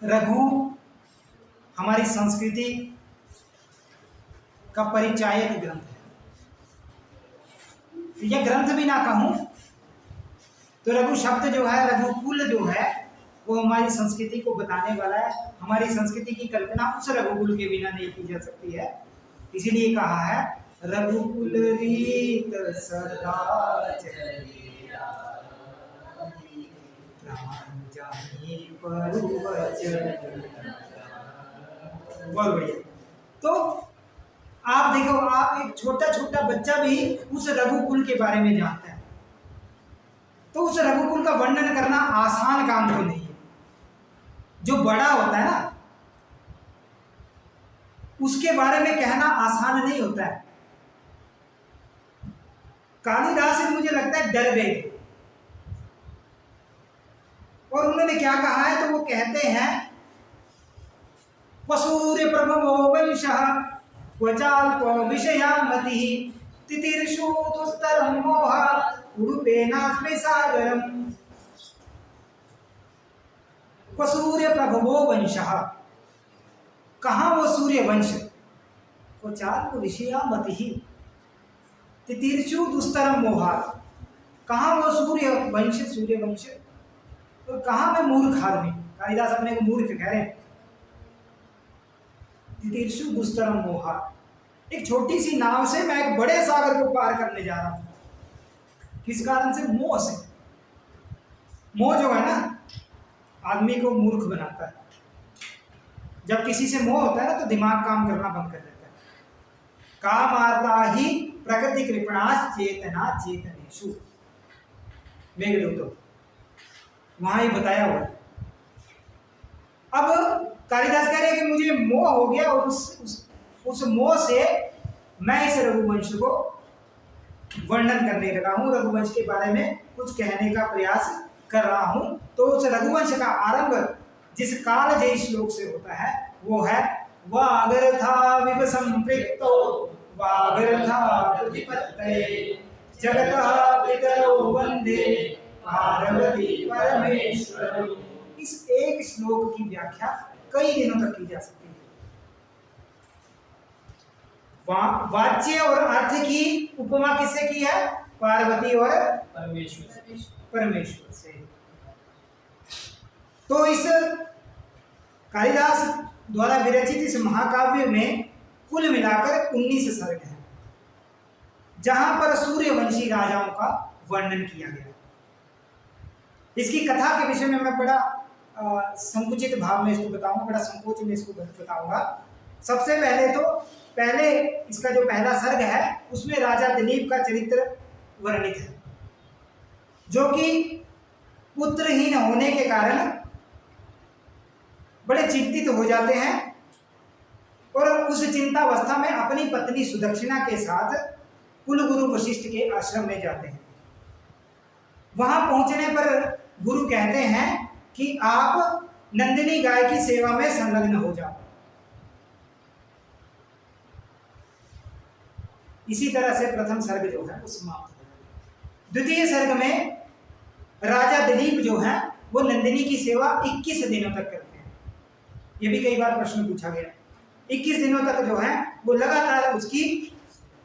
रघु हमारी संस्कृति का परिचायक ग्रंथ है। यह ग्रंथ भी ना कहूं तो रघु शब्द जो है, रघुकुल जो है, वो हमारी संस्कृति को बताने वाला है। हमारी संस्कृति की कल्पना उस रघुकुल के बिना नहीं की जा सकती है। इसीलिए कहा है रघुकुल रीत सदा चली राम जानी पर वचन। बहुत बढ़िया। तो आप देखो, आप एक छोटा छोटा बच्चा भी उस रघुकुल के बारे में जानता है, तो उस रघुकुल का वर्णन करना आसान काम तो नहीं है। जो बड़ा होता है ना, उसके बारे में कहना आसान नहीं होता है। कालिदास मुझे लगता है डर गए थे, और उन्होंने क्या कहा है, तो वो कहते हैं वसूर्य प्रभवो वंशः क्वचाल्प विषयामतिः तितिर्षु दुस्तरं मोहात् उडुपेनास्मि सागरम्। वसूर्य प्रभवो वंशः, कहाँ वो सूर्य वंश, क्वचाल्प विषयामतिः तितिर्षु दुस्तरं मोहात्, कहाँ वो सूर्य वंश, और कहाँ मैं मूर्ख आदमी। कालिदास अपने को मूर्ख कह रहे हैं। तितिर्षु दुस्तरम मोहा, एक छोटी सी नाव से मैं एक बड़े सागर को पार करने जा रहा हूं। किस कारण से? मोह से। मोह जो है ना, आदमी को मूर्ख बनाता है। जब किसी से मोह होता है ना, तो दिमाग काम करना बंद कर देता है। कामार्ता ही प्रकृति कृपणास चेतना चेतनेषु, मेघदूत वहां ही बताया हुआ। अब कालिदास कह रहे हैं कि मुझे मोह हो गया, और उस मोह से मैं इस रघुवंश को वर्णन करने लगा हूं, रघुवंश के बारे में कुछ कहने का प्रयास कर रहा हूं। तो उस रघुवंश का आरंभ जिस काल जय श्लोक से होता है, वो है वागर्था विव संपृक्तो वागर्था प्रतिपत्तये जगतः पितरो वंदे पार्वती परमेश्वर। इस एक श्लोक की व्याख्या कई दिनों तक की जा सकती है। वाच्य और अर्थ की उपमा किससे की है? पार्वती और परमेश्वर से। तो इस कालिदास द्वारा विरचित इस महाकाव्य में कुल मिलाकर 19 सर्ग हैं, जहां पर सूर्यवंशी राजाओं का वर्णन किया गया। इसकी कथा के विषय में मैं बड़ा संकुचित भाव में इसको बताऊंगा, बड़ा संकोच में इसको बताऊंगा। सबसे पहले इसका जो पहला सर्ग है, उसमें राजा दिलीप का चरित्र वर्णित है, जो कि पुत्रहीन होने के कारण बड़े चिंतित हो जाते हैं, और उस चिंतावस्था में अपनी पत्नी सुदक्षिणा के साथ कुलगुरु वशिष्ठ के आश्रम में जाते हैं। वहां पहुंचने पर गुरु कहते हैं कि आप नंदिनी गाय की सेवा में संलग्न हो जाओ। इसी तरह से प्रथम सर्ग जो है वो समाप्त हो जाएगा। द्वितीय सर्ग में राजा दिलीप जो है वो नंदिनी की सेवा 21 दिनों तक करते हैं। ये भी कई बार प्रश्न पूछा गया। 21 दिनों तक जो है वो लगातार उसकी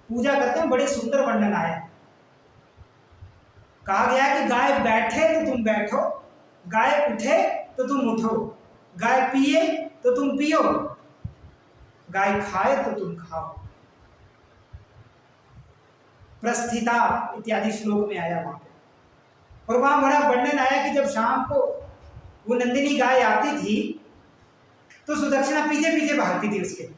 पूजा करते हैं। बड़े सुंदर वर्णन आया। कहा गया कि गाय बैठे तो तुम बैठो, गाय उठे तो तुम उठो, गाय पिए तो तुम पियो, गाय खाए तो तुम खाओ। प्रस्थिता इत्यादि श्लोक में आया वहां पे। और वहां बड़ा वर्णन आया कि जब शाम को वो नंदिनी गाय आती थी तो सुदक्षिणा पीछे पीछे भागती थी उसके।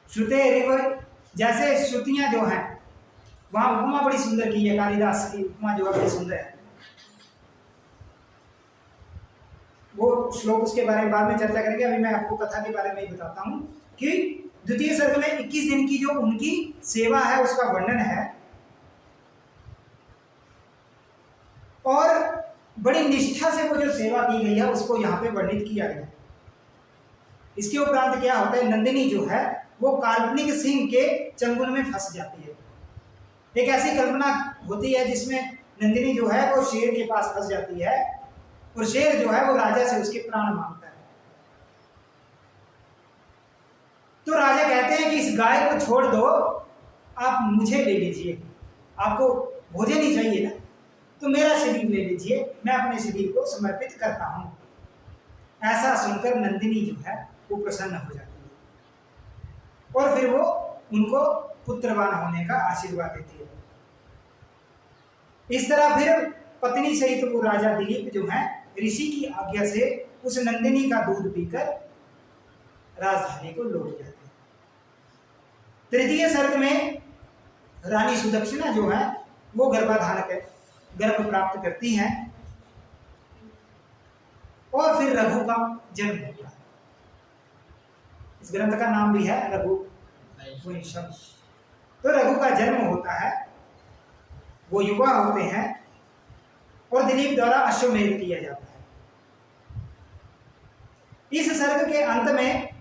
श्रुते रिवर, जैसे श्रुतियां जो हैं, वहां उपमा बड़ी सुंदर की है। कालिदास की उपमा जो है बड़ी सुंदर है। वो श्लोक उसके बारे में बाद में चर्चा करेंगे। अभी मैं आपको कथा के बारे में ही बताता हूं कि द्वितीय सर्ग में 21 दिन की जो उनकी सेवा है उसका वर्णन है, और बड़ी निष्ठा से वो जो सेवा की गई है उसको यहाँ पे वर्णित किया गया। इसके उपरांत क्या होता है, नंदिनी जो है वो काल्पनिक सिंह के चंगुल में फंस जाती है। एक ऐसी कल्पना होती है जिसमें नंदिनी जो है वो शेर के पास फंस जाती है, और शेर जो है वो राजा से उसके प्राण मांगता है। तो राजा कहते हैं कि इस गाय को छोड़ दो, आप मुझे ले लीजिए, आपको भोजन ही चाहिए ना, तो मेरा शरीर ले लीजिए, मैं अपने शरीर को समर्पित करता हूं। ऐसा सुनकर नंदिनी जो है वो प्रसन्न हो जाती है और फिर वो उनको पुत्रवान होने का आशीर्वाद देती है। इस तरह फिर पत्नी सहित वो राजा दिलीप जो है ऋषि की आज्ञा से उस नंदिनी का दूध पीकर राजधानी को लौट जाते हैं। तृतीय सर्ग में रानी सुदक्षिणा जो है वो गर्भाधान कर गर्भ प्राप्त करती हैं और फिर रघु का जन्म होता है। इस ग्रंथ का नाम भी है रघु वंशम। तो रघु का जन्म होता है, वो युवा होते हैं और दिलीप द्वारा अश्वमेध किया जाता है। इस सर्ग के अंत में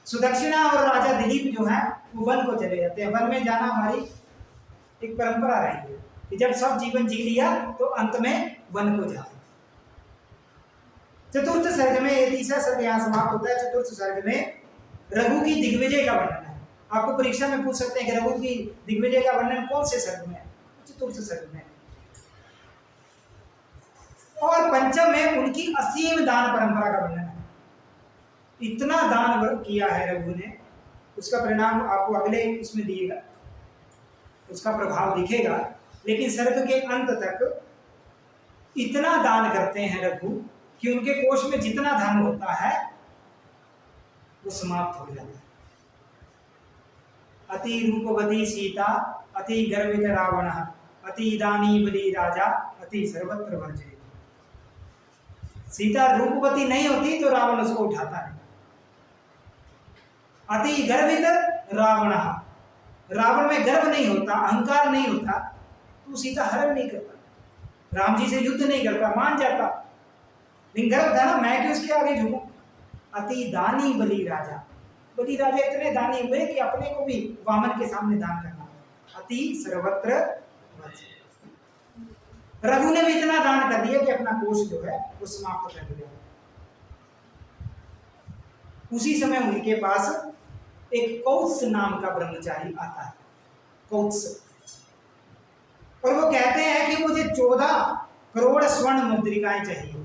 सुदक्षिणा और राजा दिलीप जो है वो वन को चले जाते हैं। वन में जाना हमारी एक परंपरा रही है कि जब सब जीवन जी लिया तो अंत में वन को जाओ। चतुर्थ सर्ग में, ये तीसरा सर्ग यहाँ समाप्त होता है। चतुर्थ सर्ग में रघु की दिग्विजय का वर्णन है। आपको परीक्षा में पूछ सकते हैं कि रघु की दिग्विजय का वर्णन कौन से सर्ग में है? चतुर्थ सर्ग में। और पंचम में उनकी असीम दान परंपरा का वर्णन है। इतना दान किया है रघु ने, उसका परिणाम आपको अगले इसमें दिएगा, उसका प्रभाव दिखेगा। लेकिन सर्ग के अंत तक इतना दान करते हैं रघु कि उनके कोष में जितना धन होता है वो समाप्त हो जाता है। अति रूपवती सीता, अति गर्वित रावण, अति दानी बलि राजा, अति सर्वत्र वर्जयति। सीता रूपवती नहीं होती तो रावण उसको उठाता नहीं। अति गर्वित रावण, रावण में गर्व नहीं होता, अहंकार नहीं होता, तो सीता हरण नहीं करता, राम जी से युद्ध नहीं करता, मान जाता। लेकिन गर्व था ना, मैं क्यों उसके आगे झुकूं। अति दानी बलि राजा, बलि राजा इतने दानी हुए कि अपने को भी वामन के सामने दान करना। अति सर्वत्र वर्जयति। रघु ने भी इतना दान कर दिया कि अपना कोष जो है वो समाप्त कर दिया। उसी समय उनके पास एक कौत्स नाम का ब्रह्मचारी आता है, कौत्स, और वो कहते हैं कि मुझे 14 करोड़ स्वर्ण मुद्रिकाएं चाहिए।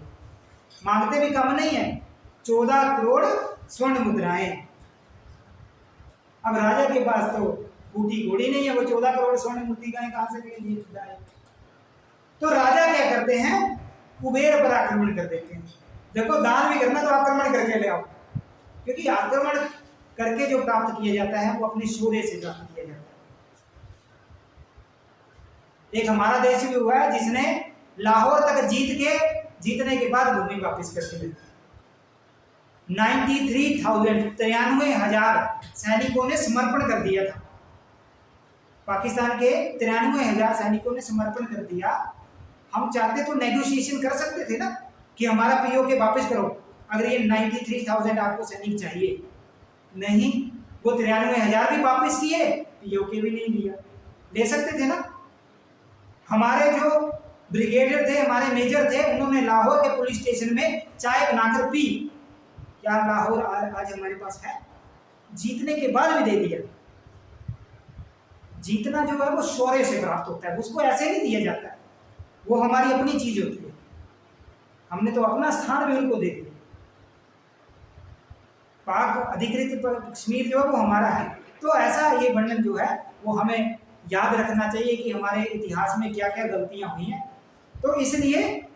मांगते भी कम नहीं है, 14 करोड़ स्वर्ण मुद्राएं। अब राजा के पास तो बूटी घोड़ी नहीं है, वो 14 करोड़ स्वर्ण मुद्रिकाएं कहां से लेंगे? तो राजा क्या करते हैं, कुबेर पर आक्रमण कर देते हैं। देखो, दान भी करना तो आक्रमण करके ले आओ, क्योंकि आक्रमण करके जो प्राप्त किया जाता है वो अपने शौर्य से प्राप्त किया जाता है। एक हमारा देश भी हुआ है जिसने लाहौर तक जीतने के बाद भूमि वापस कर दी। 93,000 सैनिकों ने समर्पण कर दिया था। पाकिस्तान के 93,000 सैनिकों ने समर्पण कर दिया। हम चाहते तो नेगोशिएशन कर सकते थे ना कि हमारा पीओके वापस करो, अगर ये 93,000 आपको सैनिक चाहिए। नहीं, वो 93,000 भी वापस किए, पीओके भी नहीं लिया। ले सकते थे ना। हमारे जो ब्रिगेडियर थे, हमारे मेजर थे, उन्होंने लाहौर के पुलिस स्टेशन में चाय बनाकर पी। क्या लाहौर आज हमारे पास है? जीतने के बाद भी दे दिया। जीतना जो है वो शौर्य से प्राप्त होता है, उसको ऐसे नहीं दिया जाता है, वो हमारी अपनी चीज होती है। हमने तो अपना स्थान भी उनको दे दिया। पाक अधिकृत कश्मीर जो है वो हमारा है। तो ऐसा ये वर्णन जो है वो हमें याद रखना चाहिए कि हमारे इतिहास में क्या क्या गलतियां हुई हैं। तो इसलिए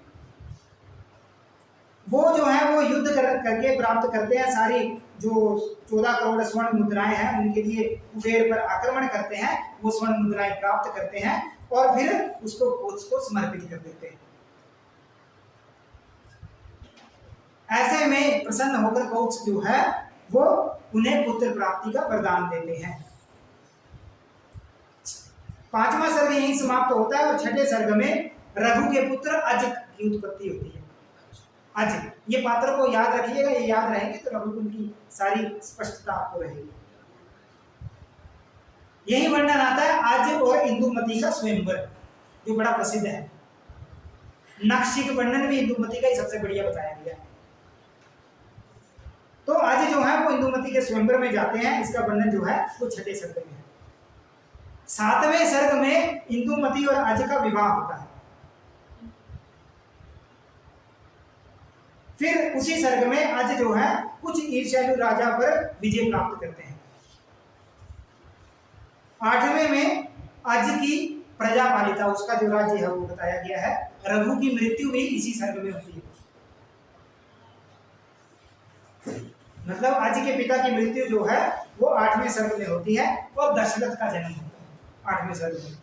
वो जो है वो युद्ध करके प्राप्त करते हैं। सारी जो 14 करोड़ स्वर्ण मुद्राएं हैं उनके लिए कुबेर पर आक्रमण करते हैं, वो स्वर्ण मुद्राएं प्राप्त करते हैं और फिर उसको कोच को समर्पित कर देते हैं। ऐसे में प्रसन्न होकर कोच जो है वो उन्हें पुत्र प्राप्ति का वरदान देते हैं। 5वां सर्ग यहीं समाप्त होता है और 6ठे सर्ग में रघु के पुत्र अज की उत्पत्ति होती है। अज, ये पात्र को याद रखिएगा, ये याद रहेंगे तो रघु की सारी स्पष्टता आपको रहेगी। यही वर्णन आता है अज और इंदुमती का स्वयंवर, जो बड़ा प्रसिद्ध है। नाक्षिक वर्णन भी इंदुमती का ही सबसे बढ़िया बताया गया है। तो आज जो है वो इंदुमती के स्वयंवर में जाते हैं, इसका वर्णन जो है वो 6ठे सर्ग में है। 7वें सर्ग में इंदुमती और आज का विवाह होता है। फिर उसी सर्ग में आज जो है कुछ ईर्ष्यालु राजा पर विजय प्राप्त करते हैं। 8वें में आज की प्रजापालिता, उसका जो राज्य है वो बताया गया है। रघु की मृत्यु भी इसी सर्ग में होती है, मतलब आज के पिता की मृत्यु जो है वो 8वें सर्ग में होती है और दशरथ का जन्म होता है 8वें सर्ग में।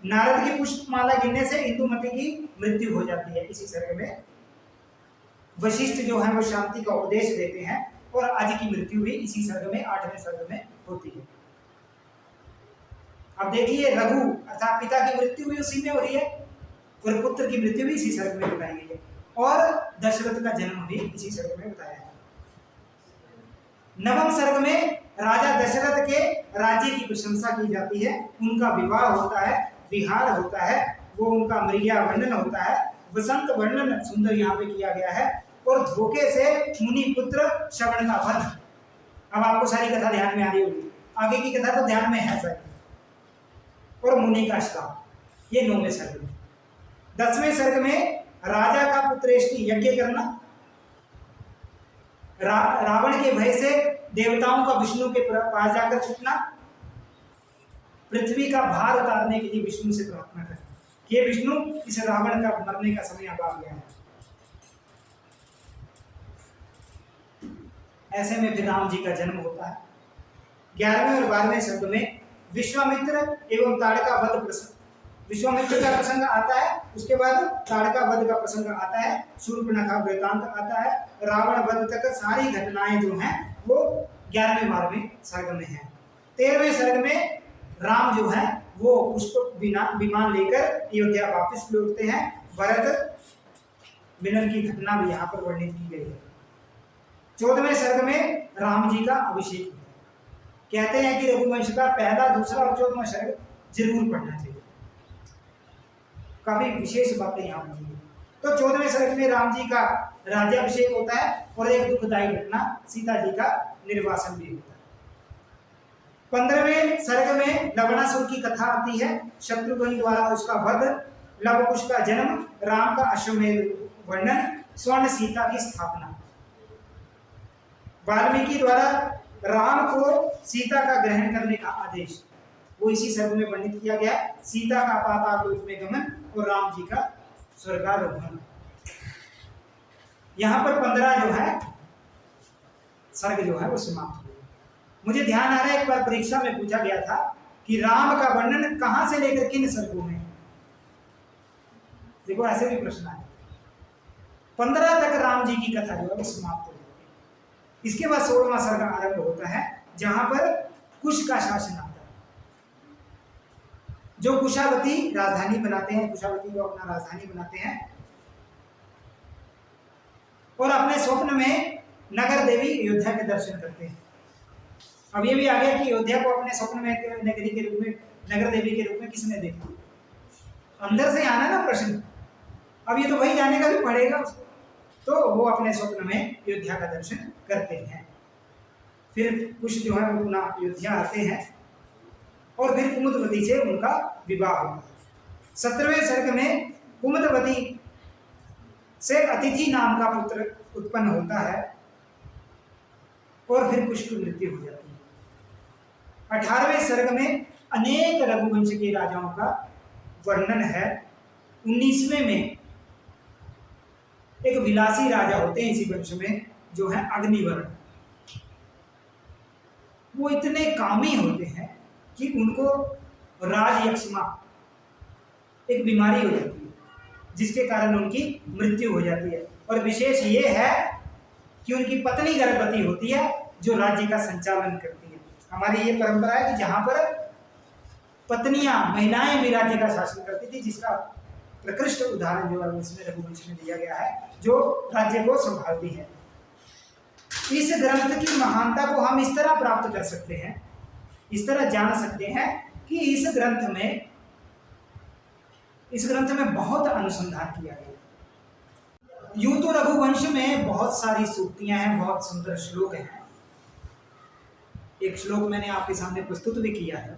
नारद की पुष्पमाला गिरने से इंदुमती की मृत्यु हो जाती है इसी सर्ग में। वशिष्ठ जो है वो शांति का उपदेश देते हैं और आज की मृत्यु भी इसी सर्ग में 8वें सर्ग में होती है। अब देखिए, रघु अर्थात पिता की मृत्यु भी उसी में हो रही है और पुत्र की मृत्यु भी इसी सर्ग में बताई गई है और दशरथ का जन्म भी इसी सर्ग में बताया है। 9वें सर्ग में राजा दशरथ के राज्य की प्रशंसा की जाती है, उनका विवाह होता है, विहार होता है, वो उनका मृग्या वर्णन होता है, वसंत वर्णन सुंदर यहाँ पे किया गया है और धोखे से मुनि पुत्र श्रवण का वध। अब आपको सारी कथा ध्यान में आ रही होगी, आगे की कथा तो ध्यान में है सर। और मुनि का श्राप, ये 9वें सर्ग में। 10वें सर्ग में राजा का पुत्रेष्टि यज्ञ करना, रावण के भय से देवताओं का विष्णु के पास जाकर छुपना, पृथ्वी का भार उतारने के लिए विष्णु से प्रार्थना करना कि हे विष्णु, इस रावण का मरने का समय अब आ गया है। ऐसे में फिर राम जी का जन्म होता है। 11वें और 12वें सर्ग में विश्वामित्र एवं ताड़का वध प्रसंग, विश्वामित्र का प्रसंग आता है, उसके बाद ताड़का वध का प्रसंग आता है, शूर्पणखा वृतांत आता है, रावण वध तक सारी घटनाएं जो हैं वो 11वें 12वें सर्ग में है। 13वें सर्ग में राम जो है वो पुष्प विमान लेकर अयोध्या वापस लौटते हैं। भरत मिलन की घटना भी यहाँ पर वर्णित की गई है। 14वें सर्ग में राम जी का अभिषेक होता है। कहते हैं कि रघुवंश का पहला, दूसरा और 14वां सर्ग जरूर पढ़ना चाहिए, काफी विशेष बातें यहाँ पर है। तो 14वें सर्ग में राम जी का राज्याभिषेक होता है और एक दुखदायी घटना, सीता जी का निर्वासन भी होता है। 15वें सर्ग में लवणासुर की कथा आती है, शत्रुघ्न द्वारा उसका वध, लवकुश का जन्म, राम का अश्वमेध वर्णन, स्वर्ण सीता की स्थापना। वाल्मीकि द्वारा राम को सीता का ग्रहण करने का आदेश, वो इसी सर्ग में वर्णित किया गया। सीता का पाताल लोक में गमन और राम जी का स्वर्गारोहण। यहाँ पर 15 जो है सर्ग जो है वो समाप्त हुए। मुझे ध्यान आ रहा है, एक बार परीक्षा में पूछा गया था कि राम का वर्णन कहां से लेकर किन सर्गों में। देखो ऐसे भी प्रश्न आए। 15 तक राम जी की कथा जो है वो समाप्त हो जाती है। इसके बाद 16वां सर्ग आरंभ होता है, जहां पर कुश का शासन आता है। जो कुशावती राजधानी बनाते हैं, कुशावती को अपना राजधानी बनाते हैं और अपने स्वप्न में नगर देवी अयोध्या के दर्शन करते हैं। अब ये भी आ गया कि अयोध्या को अपने स्वप्न में नगरी के रूप में, नगर देवी के रूप में किसने देखा? अंदर से आना ना प्रश्न। अब ये तो वही जाने का भी पड़ेगा उसको। तो वो अपने स्वप्न में अयोध्या का दर्शन करते हैं। फिर कुछ जो है वो पुनः अयोध्या आते हैं और फिर कुमुदवती से उनका विवाह होता है। 17वें सर्ग में कुमुदवती से अतिथि नाम का पुत्र उत्पन्न होता है और फिर कुश की मृत्यु हो जाती है। 18वें सर्ग में अनेक रघुवंश के राजाओं का वर्णन है। 19वें में एक विलासी राजा होते हैं इसी वंश में, जो है अग्निवर्ण। वो इतने कामी होते हैं कि उनको राजयक्ष्मा एक बीमारी हो जाती है, जिसके कारण उनकी मृत्यु हो जाती है। और विशेष ये है कि उनकी पत्नी गर्भवती होती है, जो राज्य का संचालन करती है। हमारी ये परंपरा है कि जहां पर पत्नियां, महिलाएं भी राज्य का शासन करती थी, जिसका प्रकृष्ट उदाहरण जो है इसमें रघुवंश में दिया गया है, जो राज्य को संभालती है। इस ग्रंथ की महानता को हम इस तरह प्राप्त कर सकते हैं, इस तरह जान सकते हैं कि इस ग्रंथ में इस ग्रंथ में बहुत अनुसंधान किया गया। यूं तो रघुवंश में बहुत सारी सूक्तियां हैं, बहुत सुंदर श्लोक हैं। एक श्लोक मैंने आपके सामने प्रस्तुत भी किया है।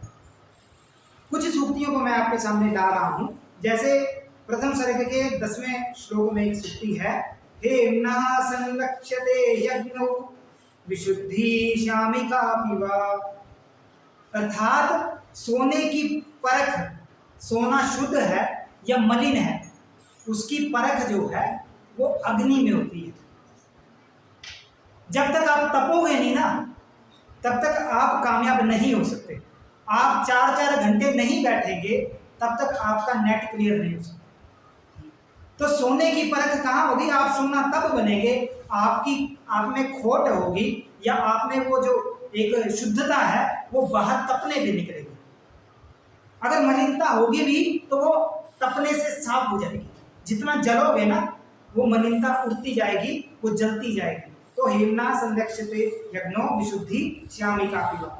कुछ सूक्तियों को मैं आपके सामने ला रहा हूं। जैसे प्रथम सर्ग के 10वें श्लोक में एक सूक्ति है, हेम्नः संरक्ष्यते यज्ञो विशुद्धि श्यामिका पिवा। अर्थात सोने की परख, सोना शुद्ध है या मलिन है, उसकी परख जो है वो अग्नि में होती है। जब तक आप तपोगे नहीं ना, तब तक आप कामयाब नहीं हो सकते। आप 4-4 घंटे नहीं बैठेंगे तब तक आपका नेट क्लियर नहीं हो सकता। तो सोने की परख कहाँ होगी? आप सोना तब बनेंगे आप में खोट होगी, या आप में वो जो एक शुद्धता है वो बाहर तपने पे निकलेगी। अगर मलिनता होगी भी तो वो तपने से साफ हो जाएगी। जितना जलोगे ना वो मलिनता उड़ती जाएगी, वो जलती जाएगी। तो हेम्ना संरक्षते यज्ञो विशुद्धि श्यामिका पिबा।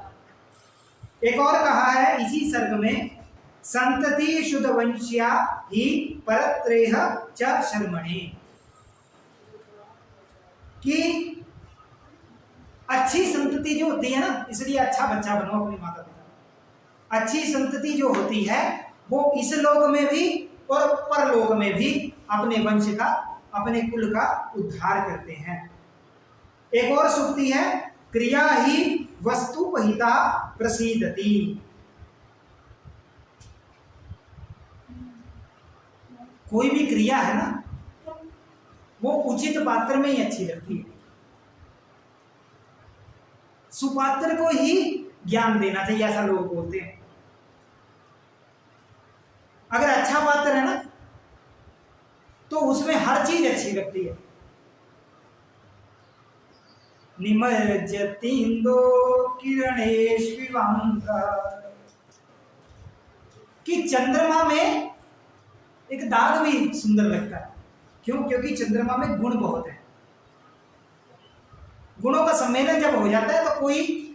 एक और कहा है इसी सर्ग में, संतति शुद्ध वंश्या ही परत्रेह च शर्मणि, कि अच्छी संतति जो होती है ना, इसलिए अच्छा बच्चा बनो अपने माता पिता। अच्छी संतति जो होती है वो इस लोक में भी और परलोक में भी अपने वंश का, अपने कुल का उद्धार करते हैं। एक और सूक्ति है, क्रिया ही वस्तुपहिता प्रसीदति। कोई भी क्रिया है ना वो उचित पात्र में ही अच्छी लगती है। सुपात्र को ही ज्ञान देना चाहिए, ऐसा लोग बोलते हैं। अगर अच्छा पात्र है ना तो उसमें हर चीज अच्छी लगती है। निमज्जतीन्दो किरणेष्विवांका, कि चंद्रमा में एक दाग भी सुंदर लगता है। क्यों? क्योंकि चंद्रमा में गुण बहुत है। गुणों का सम्मेलन जब हो जाता है तो कोई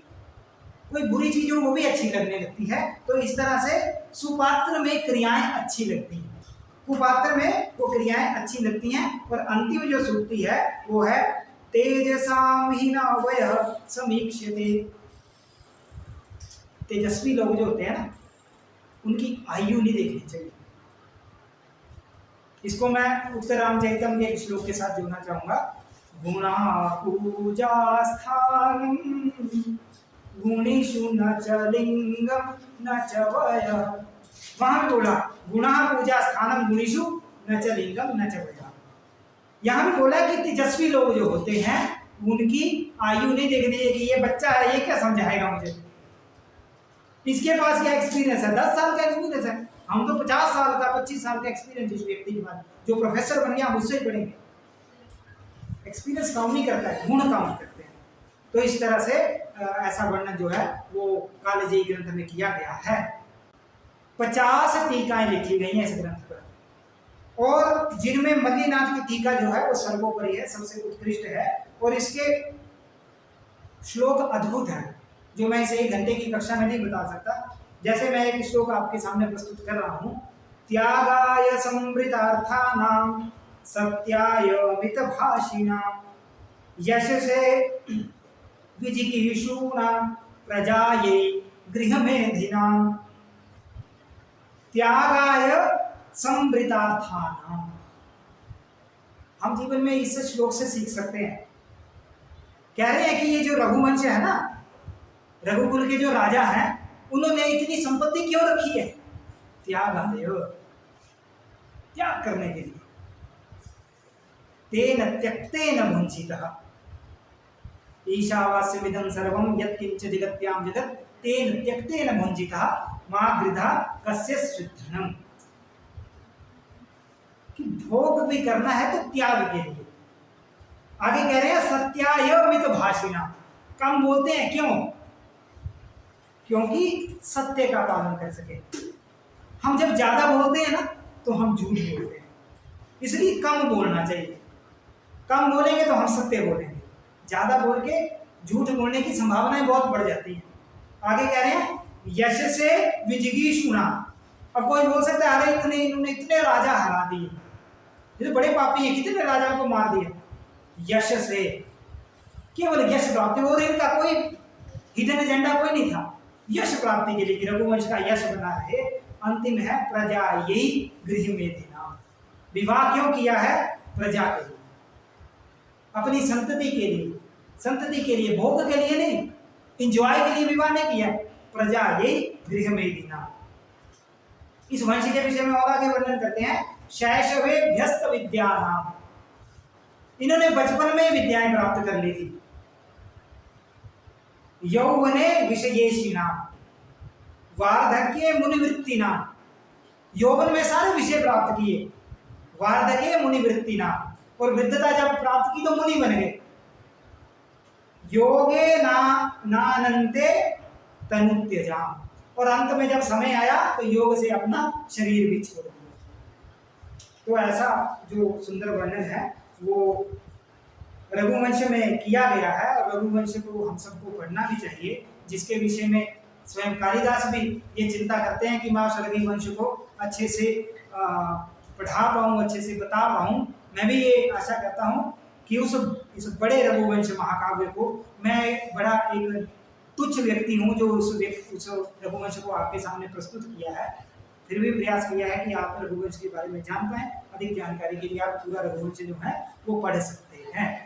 बुरी चीज हो वो भी अच्छी लगने लगती है। तो इस तरह से सुपात्र में क्रियाएं अच्छी लगती हैं, कुपात्र में वो क्रियाएं अच्छी लगती हैं। और अंतिम जो सूक्ति है वो है, तेजसाम हीनावयः समीक्ष्यते। तेजस्वी लोग जो होते हैं ना उनकी आयु नहीं देखनी चाहिए। इसको मैं उत्तरामचरितम के एक श्लोक के साथ जोड़ना चाहूंगा। गुणा पूजा स्थानम गुणेषु न च लिंगम न च वयः। वहां भी बोला गुणा पूजा स्थानम गुणेषु न च लिंगम न च वयः। यहाँ भी बोला कि तेजस्वी लोग जो होते हैं उनकी आयु नहीं देखनी है, कि ये बच्चा है ये क्या समझाएगा मुझे, इसके पास क्या एक्सपीरियंस है, 10 साल का एक्सपीरियंस है। हम तो 50 साल का 25 साल का एक्सपीरियंस इस व्यक्ति के पास, जो प्रोफेसर बन गया हम उससे ही पढ़ेंगे। एक्सपीरियंस काम नहीं करता है, गुण काम करते हैं। तो इस तरह से ऐसा वर्णन जो है वो कालजयी ग्रंथ में किया गया है। 50 टीकाएं लिखी गई हैं इस ग्रंथ पर, और जिनमें मल्लीनाथ की टीका जो है वो सर्वोपरि है, सबसे उत्कृष्ट है। और इसके श्लोक अद्भुत है, जो मैं इसे 1 घंटे की कक्षा में नहीं बता सकता। जैसे मैं एक श्लोक आपके सामने प्रस्तुत कर रहा हूँ, त्यागाय संवृतार्थानां सत्याय मितभाषिणां यशसे विजिगीषूणां प्रजायै गृहमेधिनां। त्यागाय संवृतार्थानां, हम जीवन में इस श्लोक से सीख सकते हैं। कह रहे हैं कि ये जो रघुवंश है ना, रघुकुल के जो राजा हैं, उन्होंने इतनी संपत्ति क्यों रखी है? त्यागाय, त्याग करने के लिए। तेन त्यक्तेन भुंजितः ईशावास्यमिदं सर्वं यत्किंच जगत्यां जगत् तेन त्यक्तेन भुंजितः मा गृधा कस्य स्विद्धनम्। कि भोग भी करना है तो त्याग के लिए। आगे कह रहे हैं सत्याय मितभाषिणां, कम बोलते हैं क्यों? क्योंकि सत्य का पालन कर सके। हम जब ज्यादा बोलते हैं ना तो हम झूठ बोलते हैं, इसलिए कम बोलना चाहिए। कम बोलेंगे तो हम सत्य बोलेंगे, ज्यादा बोल के झूठ बोलने की संभावनाएं बहुत बढ़ जाती हैं। आगे कह रहे हैं यश से विजिगीषुणा, अब कोई बोल सकता है अरे इतने इन्होंने इतने राजा हरा दिए, ये तो बड़े पापी है, कितने राजाओं को मार दिया। यश से, केवल यश प्राप्ति, और इनका कोई हिडन एजेंडा कोई नहीं था, यश प्राप्ति के लिए कि रघुवंश का यश बना रहे। अंतिम है प्रजा यही गृह में देना। विवाह क्यों किया है? प्रजा के लिए, अपनी संतति के लिए, संतति के लिए, भोग के लिए नहीं, इंजॉय के लिए विवाह नहीं किया। प्रजा यही गृह में देना। इस वंश के विषय में और आगे वर्णन करते हैं। शैशवे भ्यस्त विद्या नाम, इन्होंने बचपन में विद्याएं प्राप्त कर ली थी। यौवने विषयेशिना, वार्धक्ये मुनिवृत्तिना, यौवन में सारे विषय प्राप्त किए, वार्धक्ये मुनिवृत्तिना, और वृद्धता जब प्राप्त की तो मुनि बन गए। योगे नानंते तनुत्यजा, और अंत में जब समय आया तो योग से अपना शरीर भी छोड़ दिया। तो ऐसा जो सुंदर वर्णन है वो रघुवंश में किया गया है, और रघुवंश को हम सबको पढ़ना भी चाहिए, जिसके विषय में स्वयं कालिदास भी ये चिंता करते हैं कि मैं उस रघुवंश को अच्छे से पढ़ा पाऊँ, अच्छे से बता पाऊँ। मैं भी ये आशा करता हूँ कि इस बड़े रघुवंश महाकाव्य को, मैं बड़ा एक तुच्छ व्यक्ति हूँ जो उस रघुवंश को आपके सामने प्रस्तुत किया है, फिर भी प्रयास किया है कि आप रघुवंश के बारे में जान पाएं। अधिक जानकारी के लिए आप पूरा रघुवंश जो है वो पढ़ सकते हैं।